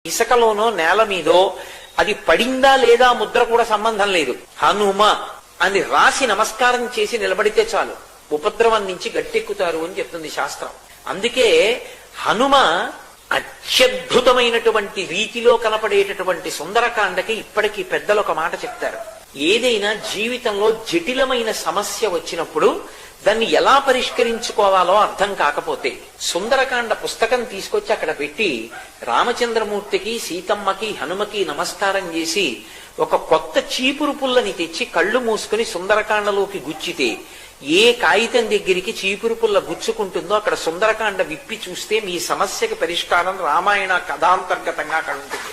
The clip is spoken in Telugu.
ఇసుకలోనో నేల మీదో అది పడిందా లేదా ముద్ర కూడా సంబంధం లేదు. హనుమ అని రాసి నమస్కారం చేసి నిలబడితే చాలు, ఉపద్రవం నుంచి గట్టెక్కుతారు అని చెప్తుంది శాస్త్రం. అందుకే హనుమ అత్యద్భుతమైనటువంటి రీతిలో కనపడేటటువంటి సుందరకాండకి ఇప్పటికీ పెద్దలు ఒక మాట చెప్తారు. ఏదైనా జీవితంలో జటిలమైన సమస్య వచ్చినప్పుడు దాన్ని ఎలా పరిష్కరించుకోవాలో అర్థం కాకపోతే సుందరకాండ పుస్తకం తీసుకొచ్చి అక్కడ పెట్టి రామచంద్రమూర్తికి, సీతమ్మకి, హనుమకి నమస్కారం చేసి ఒక కొత్త చీపురు పుల్లని తెచ్చి కళ్ళు మూసుకుని సుందరకాండలోకి గుచ్చితే ఏ కాగితం దగ్గరికి చీపురు పుల్ల గుచ్చుకుంటుందో అక్కడ సుందరకాండ విప్పి చూస్తే మీ సమస్యకి పరిష్కారం రామాయణ కథాంతర్గతంగా అక్కడ ఉంటుంది.